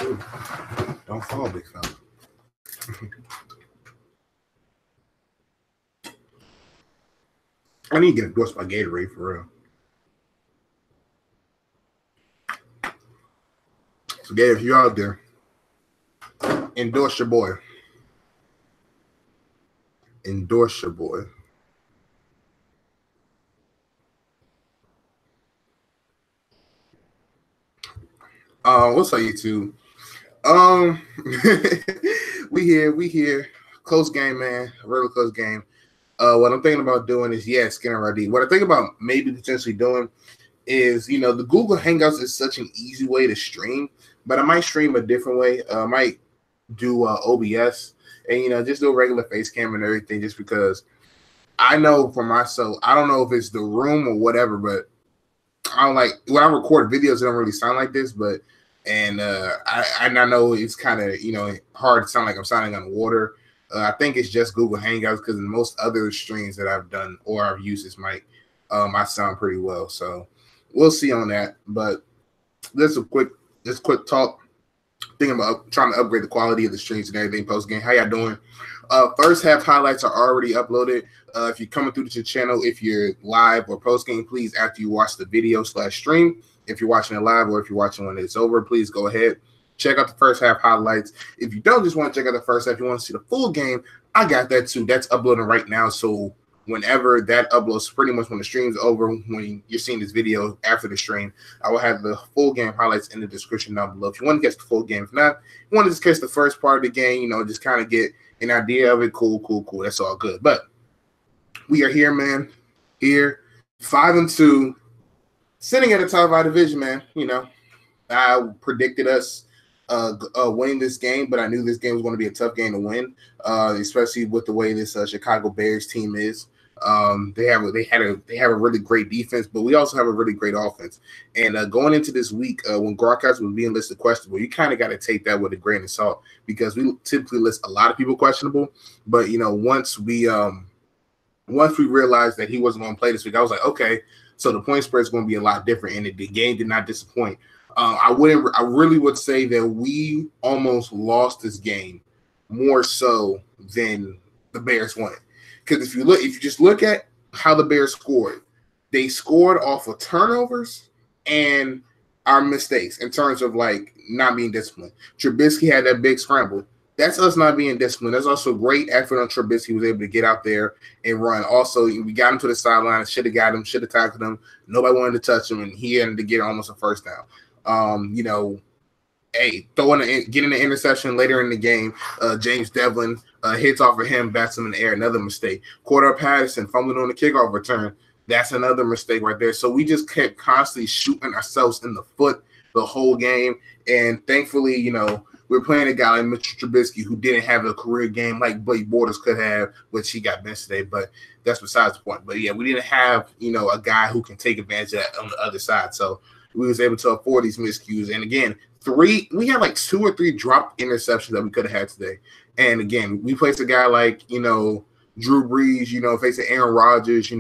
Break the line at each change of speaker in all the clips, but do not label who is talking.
Ooh, don't fall, big fella. I need to get endorsed by Gatorade for real. So, Gabe, if you're out there, endorse your boy. Endorse your boy. What's up, YouTube? we here. Close game, man. A really close game. What I'm thinking about doing is, getting ready. What I think about maybe potentially doing is, the Google Hangouts is such an easy way to stream, but I might stream a different way. I might do OBS and, just do a regular face cam and everything, just because I know for myself, I don't know if it's the room or whatever, but I don't like when I record videos, it don't really sound like this, but I know it's kind of hard to sound like I'm sounding underwater. I think it's just Google Hangouts because in most other streams that I've done or I've used this mic, I sound pretty well. So we'll see on that. But this quick talk. Thinking about trying to upgrade the quality of the streams and everything post game. How y'all doing? First half highlights are already uploaded. If you're coming through to the channel, if you're live or post game, please after you watch the video /stream. If you're watching it live or if you're watching when it's over, please go ahead. Check out the first half highlights. If you don't just want to check out the first half, you want to see the full game, I got that too. That's uploading right now. So whenever that uploads, pretty much when the stream's over, when you're seeing this video after the stream, I will have the full game highlights in the description down below. If you want to catch the full game, if not, you want to just catch the first part of the game, just kind of get an idea of it. Cool. That's all good. But we are here, man. Here, 5-2, sitting at the top of our division, man. I predicted us winning this game, but I knew this game was going to be a tough game to win, especially with the way this Chicago Bears team is. They have a really great defense, but we also have a really great offense. And going into this week, when Gronkowski was being listed questionable, you kind of got to take that with a grain of salt because we typically list a lot of people questionable. But once we realized that he wasn't going to play this week, I was like, okay, so the point spread is going to be a lot different, and the game did not disappoint. I really would say that we almost lost this game more so than the Bears won. Because if you just look at how the Bears scored, they scored off of turnovers and our mistakes in terms of not being disciplined. Trubisky had that big scramble. That's us not being disciplined. That's also great effort on Trubisky. He was able to get out there and run. Also, we got him to the sideline. Should have got him. Should have tackled him. Nobody wanted to touch him, and he ended to get almost a first down. Getting the interception later in the game. James Devlin hits off of him, bats him in the air. Another mistake. Cordell Patterson fumbling on the kickoff return. That's another mistake right there. So we just kept constantly shooting ourselves in the foot the whole game. And thankfully, we're playing a guy like Mr. Trubisky who didn't have a career game like Blake Bortles could have, which he got benched today. But that's besides the point. But, yeah, we didn't have, a guy who can take advantage of that on the other side. So we was able to afford these miscues. And, again, we had 2 or 3 dropped interceptions that we could have had today. And, again, we faced a guy like, Drew Brees, facing Aaron Rodgers,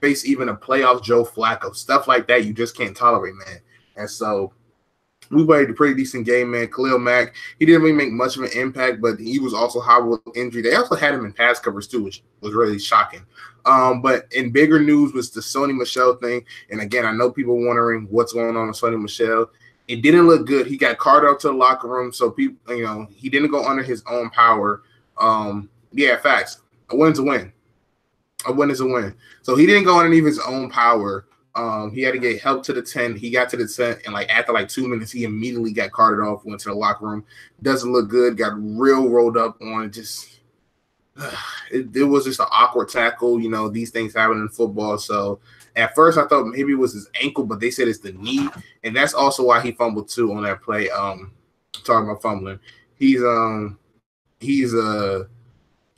face even a playoff Joe Flacco. Stuff like that you just can't tolerate, man. And so we played a pretty decent game, man. Khalil Mack, he didn't really make much of an impact, but he was also hobbled with injury. They also had him in pass covers too, which was really shocking. But in bigger news was the Sony Michel thing. And again, I know people wondering what's going on with Sony Michel. It didn't look good. He got carted out to the locker room, so people, he didn't go under his own power. Facts. A win's a win. A win is a win. So he didn't go underneath his own power. He had to get help to the 10. He got to the 10, and after 2 minutes, he immediately got carted off, went to the locker room. Doesn't look good. Got real rolled up on. Just it was just an awkward tackle. These things happen in football. So at first, I thought maybe it was his ankle, but they said it's the knee, and that's also why he fumbled too on that play. Talking about fumbling, he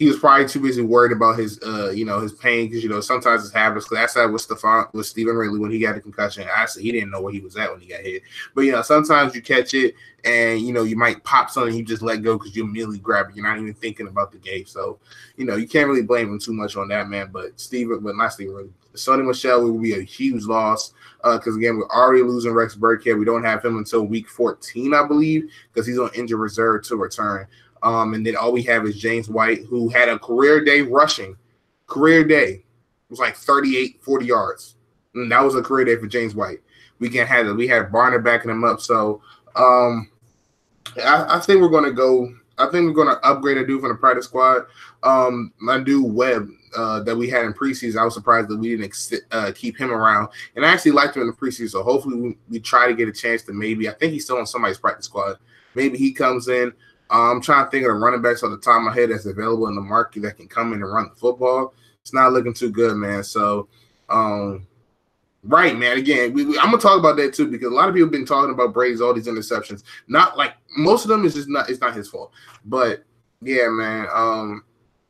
he was probably too busy worried about his his pain, because sometimes it happens. That's how with Stephen Ridley when he got a concussion. Actually, he didn't know where he was at when he got hit. But sometimes you catch it and you might pop something, you just let go because you immediately grab it. You're not even thinking about the game. So you can't really blame him too much on that, man. But not Stephen Ridley. Sonny Michel will be a huge loss because, again, we're already losing Rex Burkhead. We don't have him until week 14, I believe, because he's on injured reserve to return. And then all we have is James White, who had a career day rushing. Career day. It was like 38, 40 yards. And that was a career day for James White. We had Barner backing him up. So I think we're going to go. I think we're going to upgrade a dude from the practice squad. My dude Webb that we had in preseason, I was surprised that we didn't keep him around. And I actually liked him in the preseason, so hopefully we try to get a chance to I think he's still on somebody's practice squad. Maybe he comes in. I'm trying to think of the running backs on the top of my head that's available in the market that can come in and run the football. It's not looking too good, man. So, right, man. Again, I'm going to talk about that too, because a lot of people have been talking about Brady's all these interceptions. Not like most of them is just not. It's not his fault. But yeah, man.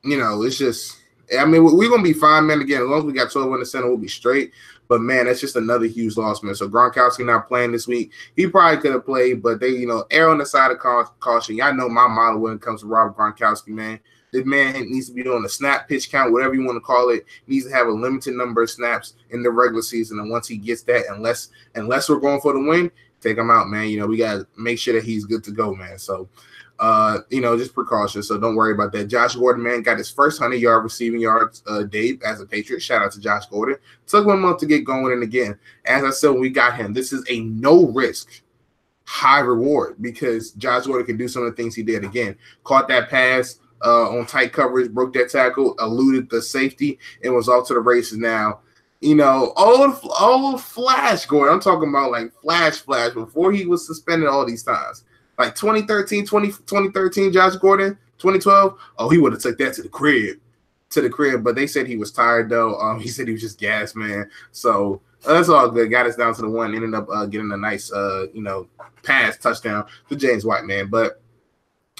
It's just. I mean, we're gonna be fine, man. Again, as long as we got 12 in the center, we'll be straight. But man, that's just another huge loss, man. So Gronkowski not playing this week. He probably could have played, but they, err on the side of caution. Y'all know my model when it comes to Robert Gronkowski, man. This man needs to be doing a snap, pitch count, whatever you want to call it. He needs to have a limited number of snaps in the regular season, and once he gets that, unless we're going for the win, take him out, man. We gotta make sure that he's good to go, man. So. Just precaution. So don't worry about that. Josh Gordon, man, got his first 100-yard receiving yards day as a Patriot. Shout out to Josh Gordon. Took 1 month to get going. And again, as I said, when we got him, this is a no-risk, high reward because Josh Gordon can do some of the things he did. Again, caught that pass on tight coverage, broke that tackle, eluded the safety, and was off to the races now. Old Flash Gordon. I'm talking about like Flash before he was suspended all these times. Like 2013, Josh Gordon, 2012. Oh, he would have took that to the crib. But they said he was tired though. He said he was just gassed, man. So that's all good. Got us down to the one. Ended up getting a nice, pass touchdown to James White, man. But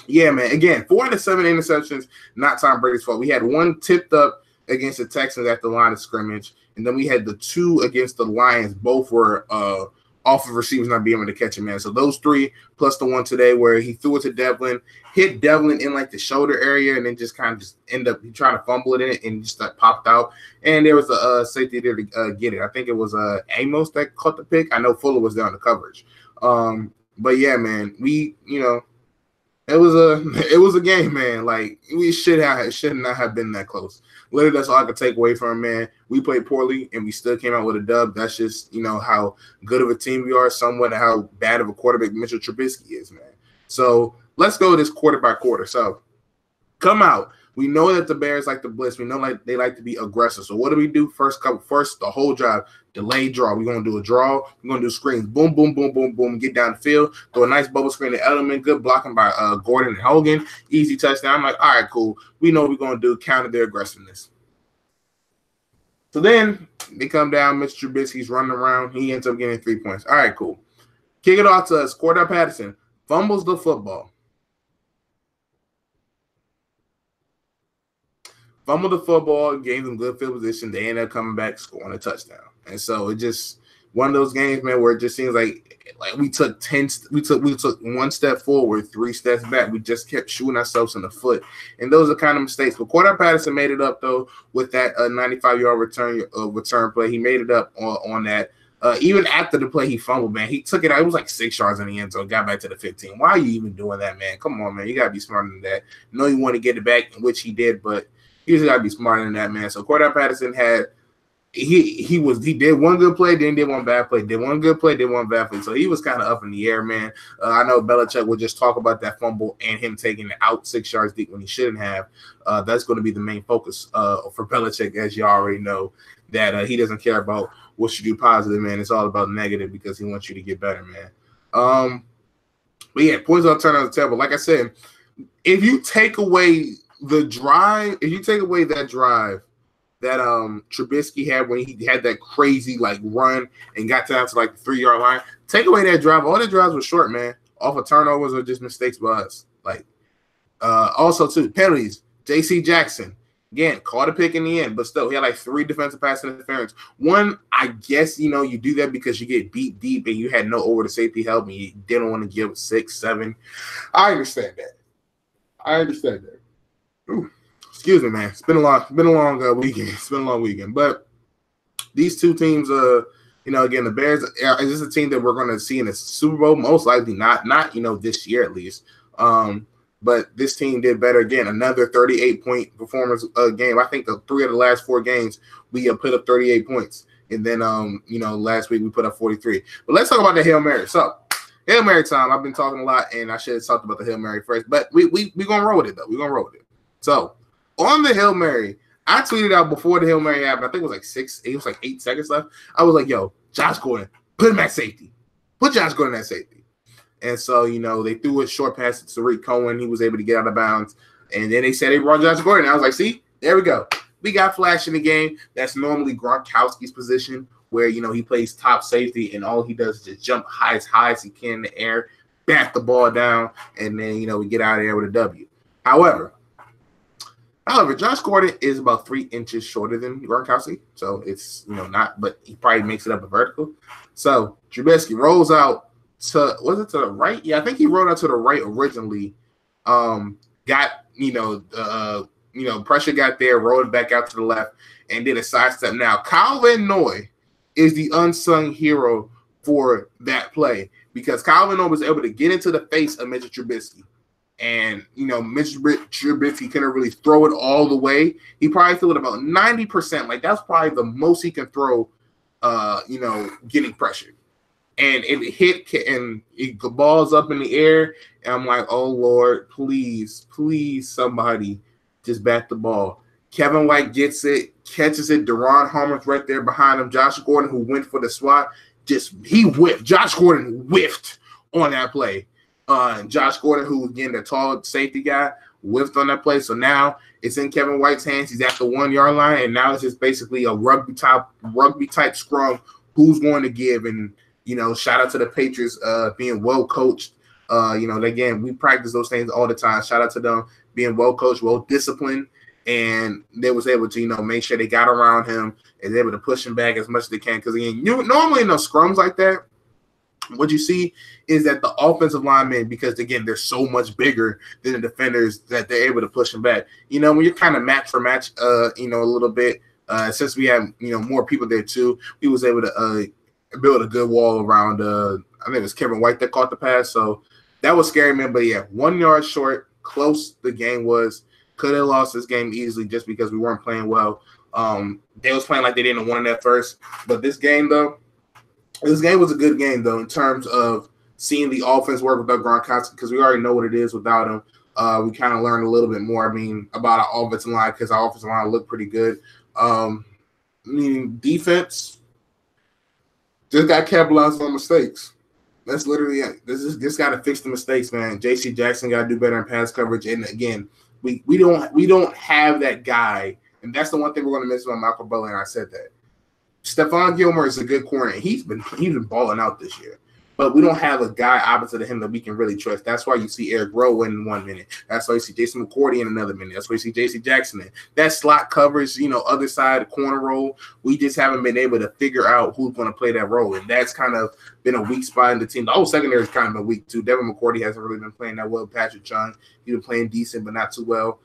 yeah, man. Again, 4 out of 7 interceptions. Not Tom Brady's fault. We had one tipped up against the Texans at the line of scrimmage, and then we had the 2 against the Lions. Both were off of receivers not being able to catch him, man. So those 3 plus the one today where he threw it to Devlin, hit Devlin in like the shoulder area, and then just kind of just end up trying to fumble it in it and just popped out. And there was a safety there to get it. I think it was Amos that caught the pick. I know Fuller was there on the coverage. But yeah, man, it was a game, man. Like we should not have been that close. Literally, that's all I could take away from him, man. We played poorly, and we still came out with a dub. That's just, how good of a team we are, somewhat how bad of a quarterback Mitchell Trubisky is, man. So let's go this quarter by quarter. So come out. We know that the Bears like to blitz. We know they like to be aggressive. So what do we do? First, the whole drive, delayed draw. We're going to do a draw. We're going to do screens. Boom, boom, boom, boom, boom. Get down the field. Throw a nice bubble screen to Edelman. Good blocking by Gordon and Hogan. Easy touchdown. I'm like, all right, cool. We know what we're going to do. Counter their aggressiveness. So then they come down. Mr. Trubisky's running around. He ends up getting 3 points. All right, cool. Kick it off to us. Cordell Patterson fumbles the football. Fumbled the football, gave them good field position. They ended up coming back, scoring a touchdown. And so it just one of those games, man, where it just seems like we took 1 step forward, 3 steps back. We just kept shooting ourselves in the foot. And those are kind of mistakes. But Cordell Patterson made it up though with that 95-yard return play. He made it up on that. Even after the play he fumbled, man, he took it out. It was like 6 yards in the end zone, got back to the 15. Why are you even doing that, man? Come on, man. You got to be smarter than that. I know you want to get it back, which he did, but you just got to be smarter than that, man. So Cordell Patterson he did one good play, then did one bad play. Did one good play, did one bad play. So he was kind of up in the air, man. I know Belichick will just talk about that fumble and him taking it out 6 yards deep when he shouldn't have. That's going to be the main focus for Belichick, as you already know, that he doesn't care about what you do positive, man. It's all about negative because he wants you to get better, man. But yeah, points on turn on the table. Like I said, if you take away that drive that Trubisky had when he had that crazy run and got down to the 3-yard line, take away that drive. All the drives were short, man, off of turnovers or just mistakes by us. Also too, penalties. J.C. Jackson, again, caught a pick in the end, but still, he had like 3 defensive pass interference. One, I guess, you do that because you get beat deep and you had no over the safety help and you didn't want to give 6, 7. I understand that. Ooh, excuse me, man. It's been a long weekend. It's been a long weekend. But these two teams, again, the Bears, is this a team that we're going to see in the Super Bowl? Most likely not, this year at least. But this team did better again. Another 38-point performance game. I think the 3 of the last 4 games we put up 38 points, and then last week we put up 43. But let's talk about the Hail Mary. So Hail Mary time. I've been talking a lot, and I should have talked about the Hail Mary first, but we gonna roll with it though. We're gonna roll with it. So on the Hail Mary, I tweeted out before the Hail Mary happened. I think it was like 8 seconds left. I was like, "Yo, Josh Gordon, put him at safety. Put Josh Gordon at safety." And so, they threw a short pass to Tariq Cohen. He was able to get out of bounds. And then they said they brought Josh Gordon. I was like, see, there we go. We got flash in the game. That's normally Gronkowski's position where, he plays top safety and all he does is just jump as high as he can in the air, bat the ball down, and then, we get out of there with a W. However, Josh Gordon is about 3 inches shorter than Gronkowski. So it's, not, but he probably makes it up a vertical. So Trubisky rolls out. Was it to the right? Yeah, I think he rolled out to the right originally. Got pressure got there, rolled back out to the left, and did a sidestep. Now, Kyle Van Noy is the unsung hero for that play because Kyle Van Noy was able to get into the face of Mitchell Trubisky. And, Mitchell Trubisky couldn't really throw it all the way. He probably threw it about 90%. Like, that's probably the most he can throw, getting pressured. And it hit, and the ball's up in the air. And I'm like, oh, Lord, please, somebody just bat the ball. Kevin White gets it, catches it. Deron Harmon's right there behind him. Josh Gordon, who went for the swat, he whiffed. Josh Gordon whiffed on that play. Josh Gordon, who, again, the tall safety guy, whiffed on that play. So now it's in Kevin White's hands. He's at the 1-yard line, and now it's just basically a rugby-type scrum. Who's going to give? And shout out to the Patriots being well coached. Again, we practice those things all the time. Shout out to them being well coached, well disciplined, and they was able to make sure they got around him and able to push him back as much as they can. Because again, normally in those scrums like that, what you see is that the offensive linemen, because again they're so much bigger than the defenders, that they're able to push them back. When you're kind of match for match, a little bit. Since we have more people there too, we was able to build a good wall around I think it was Kevin White that caught the pass. So that was scary, man. But yeah, 1 yard short, close the game was. Could have lost this game easily just because we weren't playing well. They was playing like they didn't want it at first. But this game was a good game though in terms of seeing the offense work without Gronkowski, because we already know what it is without him. We kind of learned a little bit more, about our offensive line, because our offensive line looked pretty good. Defense just got capitalized on mistakes. That's literally it. Just got to fix the mistakes, man. J.C. Jackson got to do better in pass coverage. And again, we don't have that guy, and that's the one thing we're going to miss about Michael Butler. And I said that. Stephon Gilmore is a good corner. He's been balling out this year. But we don't have a guy opposite of him that we can really trust. That's why you see Eric Rowe in 1 minute. That's why you see Jason McCourty in another minute. That's why you see J.C. Jackson in. That slot coverage, other side, corner role, we just haven't been able to figure out who's going to play that role. And that's kind of been a weak spot in the team. The whole secondary is kind of been weak, too. Devin McCourty hasn't really been playing that well. Patrick Chung, he's been playing decent, but not too well.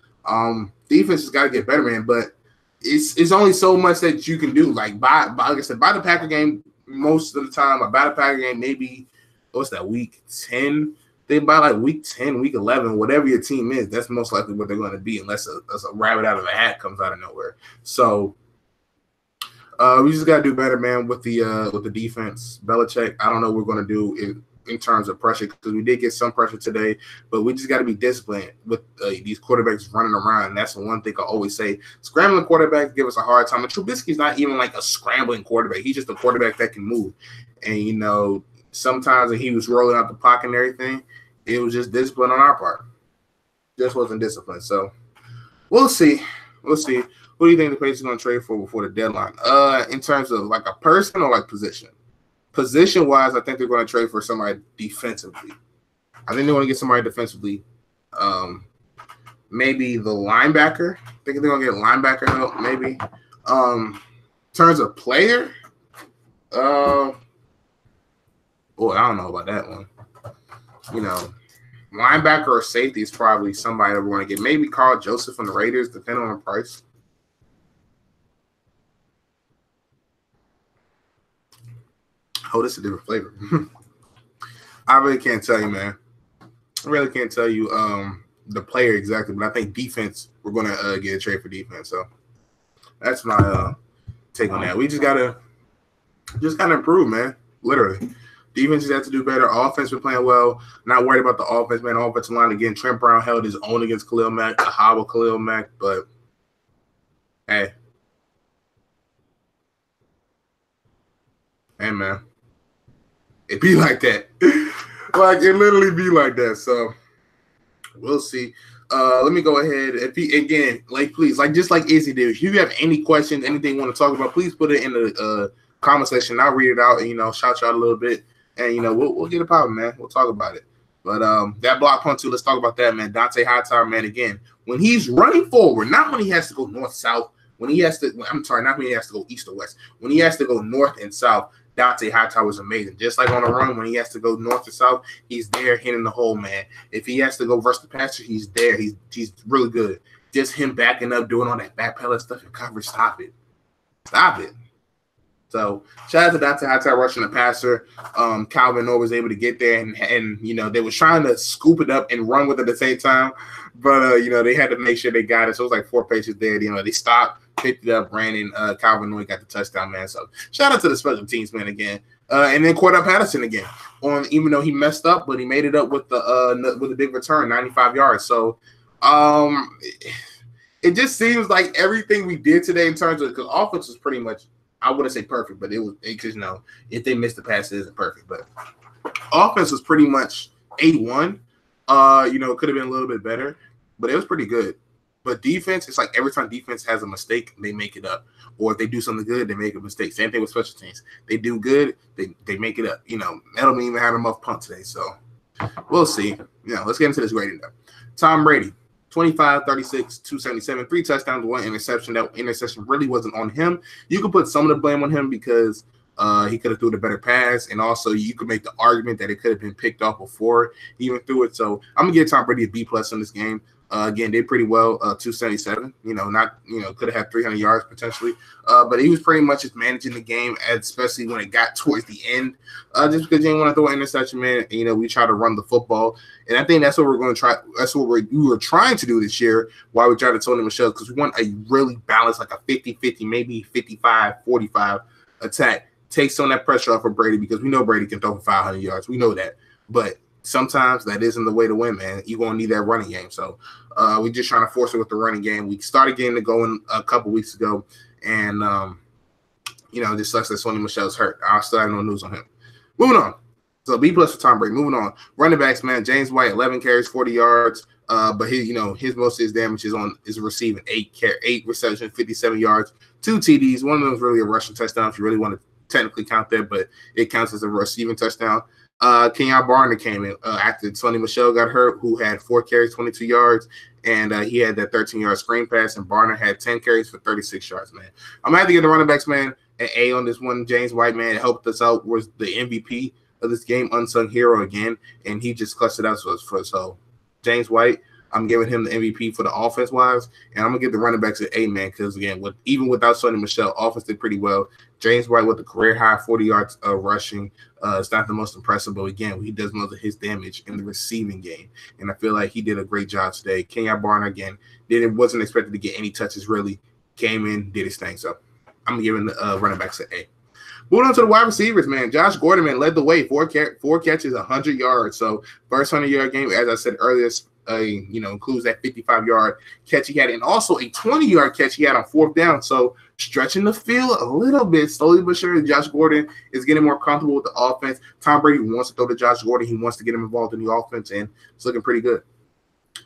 Defense has got to get better, man. But it's only so much that you can do. Like I said, by the Packer game, most of the time, by the Packer game, maybe what's that, week 10? They by like week 10, week 11, whatever your team is, that's most likely what they're going to be, unless a rabbit out of a hat comes out of nowhere. So we just got to do better, man, with the defense. Belichick, I don't know what we're going to do in terms of pressure, because we did get some pressure today, but we just got to be disciplined with these quarterbacks running around. And that's the one thing I always say. Scrambling quarterbacks give us a hard time. And Trubisky's not even like a scrambling quarterback. He's just a quarterback that can move. And, sometimes when he was rolling out the pocket and everything, it was just discipline on our part. Just wasn't discipline. So we'll see. Who do you think the Patriots are going to trade for before the deadline? In terms of like a person or like position? Position-wise, I think they're going to trade for somebody defensively. I think they want to get somebody defensively. maybe the linebacker. I think they're gonna get linebacker help. Maybe. Terms of player, I don't know about that one. You know, linebacker or safety is probably somebody that we're going to get. Maybe Carl Joseph from the Raiders, depending on the price. Oh, this is a different flavor. I really can't tell you, man. I really can't tell you the player exactly, but I think defense, we're going to get a trade for defense. So that's my take on that. We just gotta improve, man. Literally. Defenses have to do better. Offense been playing well. Not worried about the offense, man. Offensive line again. Trent Brown held his own against Khalil Mack, a hobble Khalil Mack, but hey, man, it be like that. Like it literally be like that. So we'll see. Let me go ahead. Please, just like Izzy did, if you have any questions, anything you want to talk about, please put it in the comment section. I'll read it out and shout you out a little bit. And we'll get a problem, man. We'll talk about it. But that block punt too, let's talk about that, man. Dante Hightower, man, again, when he's running forward, not when he has to go north-south, not when he has to go east or west. When he has to go north and south, Dante Hightower is amazing. Just like on the run, when he has to go north to south, he's there hitting the hole, man. If he has to go versus the passer, he's there. He's really good. Just him backing up, doing all that backpedal stuff and coverage. Stop it. So shout out to Dante Hightower rushing the passer. Calvin Orr was able to get there, and they were trying to scoop it up and run with it at the same time, but they had to make sure they got it. So it was like 4 paces there. They stopped, picked it up, ran, and Calvin Orr got the touchdown, man. So shout out to the special teams, man, again. And then Cordell Patterson again. Even though he messed up, but he made it up with the big return, 95 yards. So it just seems like everything we did today in terms of, because offense was pretty much, I wouldn't say perfect, but it was because if they missed the pass, it isn't perfect. But offense was pretty much A1. It could have been a little bit better, but it was pretty good. But defense, it's like every time defense has a mistake, they make it up. Or if they do something good, they make a mistake. Same thing with special teams. They do good, they make it up. Edelman even had a muff punt today, so we'll see. Let's get into this grading though. Tom Brady. 25, 36, 277, 3 touchdowns, 1 interception. That interception really wasn't on him. You could put some of the blame on him because he could have threw the better pass, and also you could make the argument that it could have been picked off before he even threw it. So I'm going to give Tom Brady a B+ in this game. Again, did pretty well, 277. Could have had 300 yards potentially. But he was pretty much just managing the game, especially when it got towards the end. Just because you didn't want to throw an interception, man. We try to run the football. And I think that's what we're going to try. That's what we were trying to do this year while we tried to Tony Michelle, because we want a really balanced, like a 50-50, maybe 55-45 attack. Take some of that pressure off of Brady, because we know Brady can throw for 500 yards. We know that. But sometimes that isn't the way to win, man. You're going to need that running game. So we're just trying to force it with the running game. We started getting it going a couple weeks ago, and, just sucks that Sony Michel's hurt. I still have no news on him. Moving on. So B+ for Tom Brady. Moving on. Running backs, man. James White, 11 carries, 40 yards. But his most of his damage is receiving 8 receptions, 57 yards, 2 TDs. One of them was really a rushing touchdown if you really want to technically count that, but it counts as a receiving touchdown. Kenyon Barner came in after Sony Michel got hurt, who had 4 carries, 22 yards, and he had that 13-yard screen pass, and Barner had 10 carries for 36 yards, man. I'm going to have to give the running backs, man, an A on this one. James White, man, helped us out, was the MVP of this game, unsung hero again, and he just clutched it out for us. So James White, I'm giving him the MVP for the offense-wise, and I'm going to give the running backs an A, man, because, again, even without Sony Michel, offense did pretty well. James White with the career-high 40 yards rushing. It's not the most impressive, but, again, he does most of his damage in the receiving game, and I feel like he did a great job today. Kenyon Barner, again, wasn't expected to get any touches, really. Came in, did his thing. So I'm giving the running backs an A. Moving on to the wide receivers, man. Josh Gordon, man, led the way. 4 catches, 100 yards. So first 100-yard game, as I said earlier, includes that 55-yard catch he had, and also a 20-yard catch he had on 4th down. So stretching the field a little bit, slowly but surely. Josh Gordon is getting more comfortable with the offense. Tom Brady wants to throw to Josh Gordon. He wants to get him involved in the offense, and it's looking pretty good.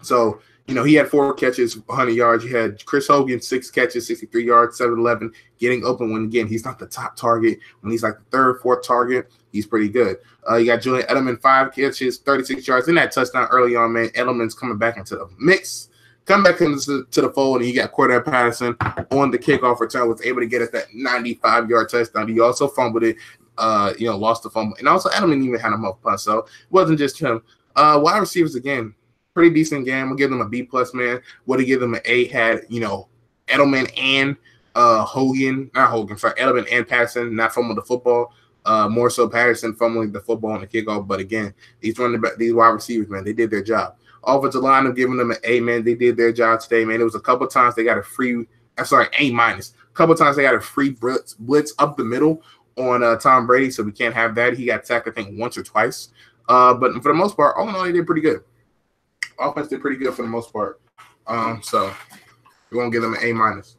So, he had 4 catches, 100 yards. You had Chris Hogan, 6 catches, 63 yards, 7-11, getting open when, again, he's not the top target. When he's like the 3rd, 4th target, he's pretty good. You got Julian Edelman, 5 catches, 36 yards, in that touchdown early on, man. Edelman's coming back into the mix. come back into to the fold, and you got Cordell Patterson on the kickoff return, was able to get us that 95-yard touchdown. He also fumbled it, lost the fumble, and also Edelman even had a muff punt, so it wasn't just him. Wide receivers again, pretty decent game. We'll give them a B plus, man. What to give them an A had Edelman and Edelman and Patterson not fumbling the football. More so Patterson fumbling the football on the kickoff. But again, these wide receivers, man, they did their job. Offensive line, I'm giving them an A, man. They did their job today, man. It was a couple times they got a free, A minus. A couple times they got a free blitz up the middle on Tom Brady, so we can't have that. He got sacked, I think, once or twice. But for the most part, all in all, they did pretty good. Offense did pretty good for the most part. So we're going to give them an A minus.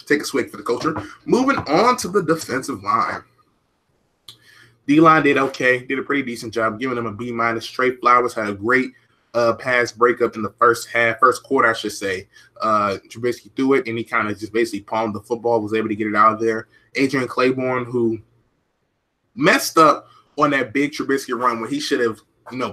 Take a swig for the culture. Moving on to the defensive line. D-line did okay. Did a pretty decent job. Giving them a B minus. Trey Flowers had a great pass breakup in the first quarter, I should say. Trubisky threw it, and he kind of just basically palmed the football, was able to get it out of there. Adrian Claiborne, who messed up on that big Trubisky run where he should have,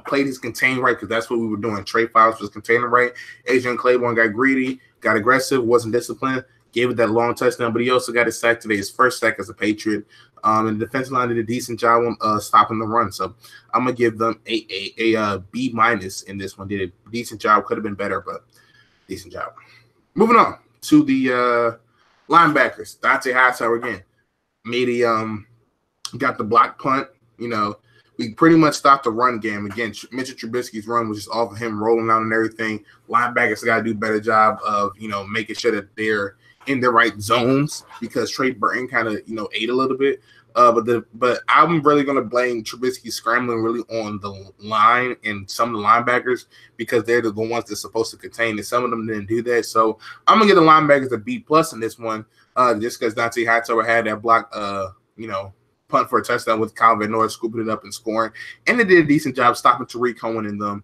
played his contain right, because that's what we were doing. Trey Flowers was containing right. Adrian Claiborne got greedy, got aggressive, wasn't disciplined, gave it that long touchdown, but he also got his sack today, his first sack as a Patriot. And the defensive line did a decent job on stopping the run. So I'm going to give them a B minus in this one. Did a decent job. Could have been better, but decent job. Moving on to the linebackers. Dante Hightower again made got the block punt. We pretty much stopped the run game. Again, Mitchell Trubisky's run was just off of him rolling out and everything. Linebackers got to do a better job of, making sure that they're in the right zones, because Trey Burton kind of, ate a little bit. But I'm really going to blame Trubisky scrambling really on the line and some of the linebackers, because they're the ones that's supposed to contain, and some of them didn't do that. So I'm going to give the linebackers a B plus in this one, just because Dante Hightower had that block, punt for a touchdown with Kyle Van Noy scooping it up and scoring. And they did a decent job stopping Tariq Cohen and them,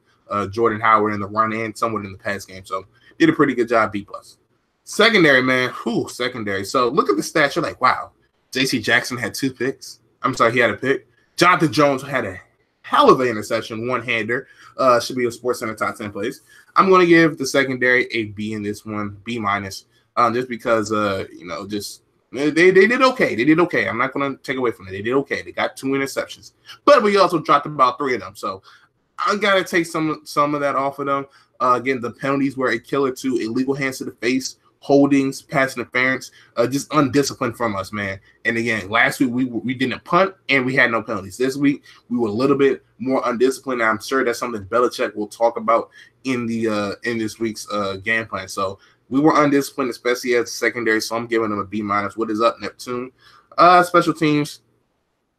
Jordan Howard in the run and somewhat in the pass game. So did a pretty good job, B plus. Secondary, man. Secondary. So look at the stats. You're like, wow. J.C. Jackson had 2 picks. I'm sorry, he had a pick. Jonathan Jones had a hell of an interception, one-hander. Should be a Sports Center top 10 plays. I'm going to give the secondary a B in this one, B minus, just because, they did okay. They did okay. I'm not going to take away from it. They did okay. They got 2 interceptions. But we also dropped about 3 of them. So I got to take some of that off of them. Again, the penalties were a killer too. Illegal hands to the face, holdings, pass interference, just undisciplined from us, man. And again, last week we didn't punt and we had no penalties. This week we were a little bit more undisciplined. I'm sure that's something Belichick will talk about in this week's game plan. So we were undisciplined, especially as a secondary. So I'm giving them a B minus. What is up, Neptune? Special teams,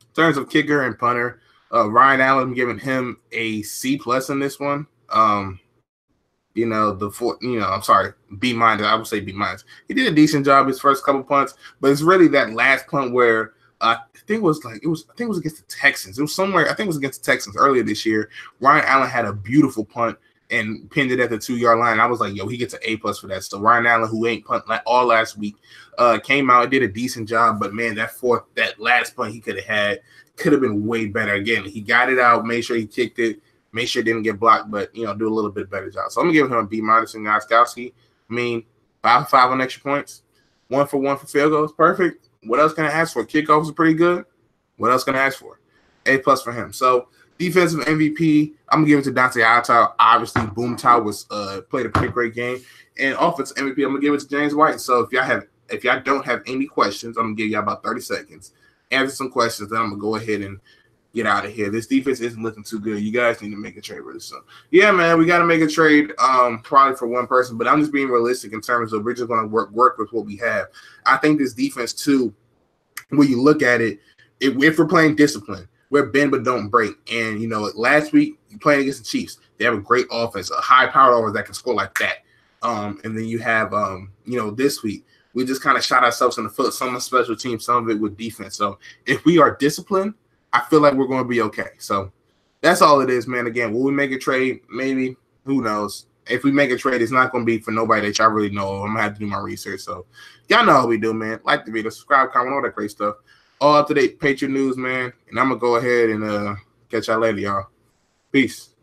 in terms of kicker and punter, Ryan Allen, I'm giving him a C plus in this one. B minus. I would say B minus. He did a decent job his first couple punts, but it's really that last punt where I think it was against the Texans. It was somewhere. I think it was against the Texans earlier this year. Ryan Allen had a beautiful punt and pinned it at the 2-yard line. I was like, yo, he gets an A plus for that. So Ryan Allen, who ain't punt all last week, came out and did a decent job. But man, that last punt he could have been way better. Again, he got it out, made sure he kicked it. Make sure it didn't get blocked, but, do a little bit better job. So I'm going to give him a B minus in Gostkowski. 5 for 5 on extra points. 1 for 1 for field goals. Perfect. What else can I ask for? Kickoffs are pretty good. What else can I ask for? A plus for him. So defensive MVP, I'm going to give it to Dante Hightower. Obviously, Boomtown played a pretty great game. And offensive MVP, I'm going to give it to James White. So if y'all don't have any questions, I'm going to give y'all about 30 seconds. Answer some questions, then I'm going to go ahead and get out of here. This defense isn't looking too good. You guys need to make a trade really soon. Yeah, man, we got to make a trade probably for one person, but I'm just being realistic in terms of we're just going to work with what we have. I think this defense, too, when you look at it, if we're playing discipline, we're bend but don't break. And, last week, you playing against the Chiefs. They have a great offense, a high-powered offense that can score like that. And then you have, this week, we just kind of shot ourselves in the foot, some of special teams, some of it with defense. So if we are disciplined, I feel like we're going to be okay. So that's all it is, man. Again, will we make a trade? Maybe. Who knows? If we make a trade, it's not going to be for nobody that y'all really know. I'm going to have to do my research. So y'all know how we do, man. Like the video, subscribe, comment, all that great stuff. All up-to-date Patriot news, man. And I'm going to go ahead and catch y'all later, y'all. Peace.